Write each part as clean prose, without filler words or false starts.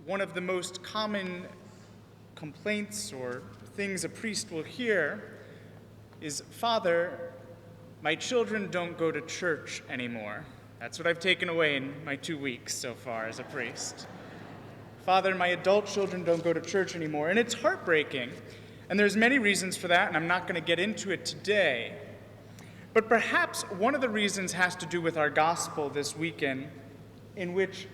one of the most common complaints or things a priest will hear is, "Father, my children don't go to church anymore." That's what I've taken away in my 2 weeks so far as a priest. "Father, my adult children don't go to church anymore." And it's heartbreaking. And there's many reasons for that, and I'm not going to get into it today. But perhaps one of the reasons has to do with our gospel this weekend, in which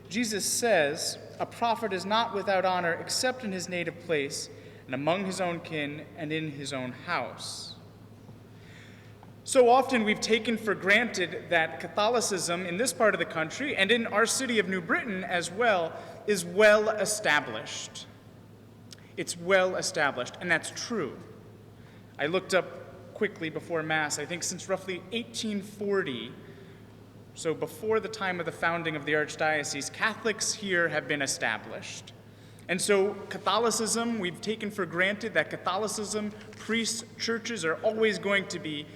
Jesus says, "A prophet is not without honor except in his native place, and among his own kin, and in his own house." So often we've taken for granted that Catholicism in this part of the country, and in our city of New Britain as well, is well established. It's well established, and that's true. I looked up quickly before Mass, I think since roughly 1840, so before the time of the founding of the Archdiocese, Catholics here have been established. And so Catholicism, we've taken for granted that Catholicism, priests, churches are always going to be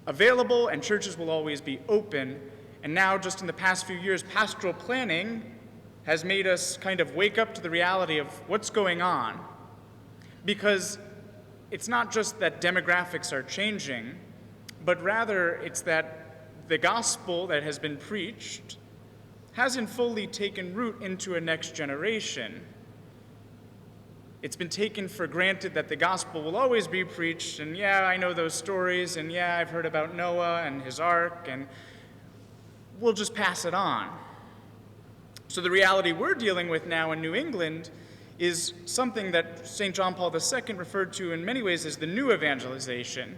available and churches will always be open. And now, just in the past few years, pastoral planning has made us kind of wake up to the reality of what's going on. Because it's not just that demographics are changing, but rather it's that the gospel that has been preached hasn't fully taken root into a next generation. It's been taken for granted that the gospel will always be preached, and yeah, I know those stories, and yeah, I've heard about Noah and his ark, and we'll just pass it on. So the reality we're dealing with now in New England is something that St. John Paul II referred to in many ways as the new evangelization,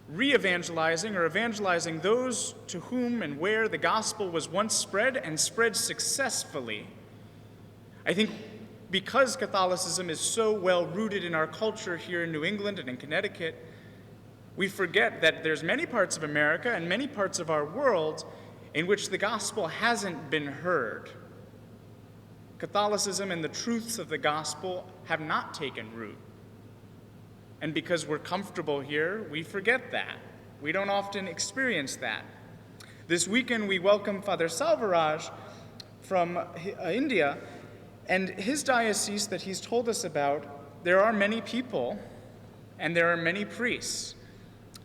re-evangelizing or evangelizing those to whom and where the gospel was once spread and spread successfully. I think because Catholicism is so well rooted in our culture here in New England and in Connecticut, we forget that there's many parts of America and many parts of our world in which the gospel hasn't been heard. Catholicism and the truths of the gospel have not taken root. And because we're comfortable here, we forget that. We don't often experience that. This weekend we welcome Father Selva Raj from India, and his diocese that he's told us about, there are many people and there are many priests.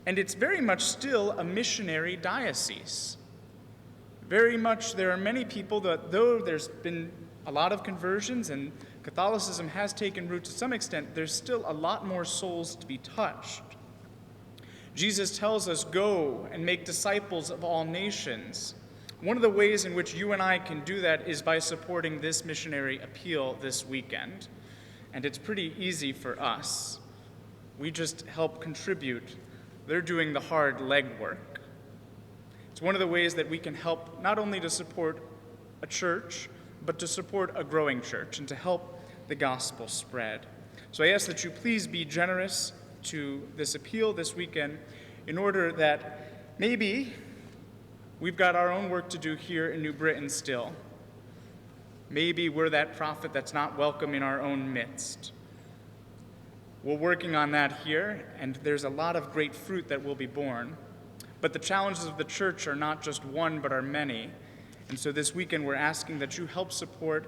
And it's very much still a missionary diocese. Very much there are many people that, though there's been a lot of conversions and Catholicism has taken root to some extent, there's still a lot more souls to be touched. Jesus tells us, "Go and make disciples of all nations." One of the ways in which you and I can do that is by supporting this missionary appeal this weekend. And it's pretty easy for us. We just help contribute. They're doing the hard legwork. It's one of the ways that we can help not only to support a church, but to support a growing church and to help the gospel spread. So I ask that you please be generous to this appeal this weekend in order that maybe we've got our own work to do here in New Britain still. Maybe we're that prophet that's not welcome in our own midst. We're working on that here, and there's a lot of great fruit that will be born. But the challenges of the church are not just one, but are many. And so this weekend we're asking that you help support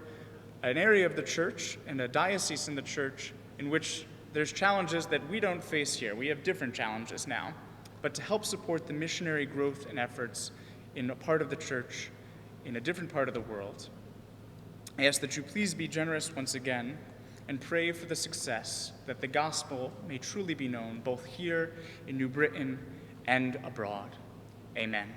an area of the church and a diocese in the church in which there's challenges that we don't face here. We have different challenges now. But to help support the missionary growth and efforts in a part of the church, in a different part of the world. I ask that you please be generous once again and pray for the success that the gospel may truly be known both here in New Britain and abroad. Amen.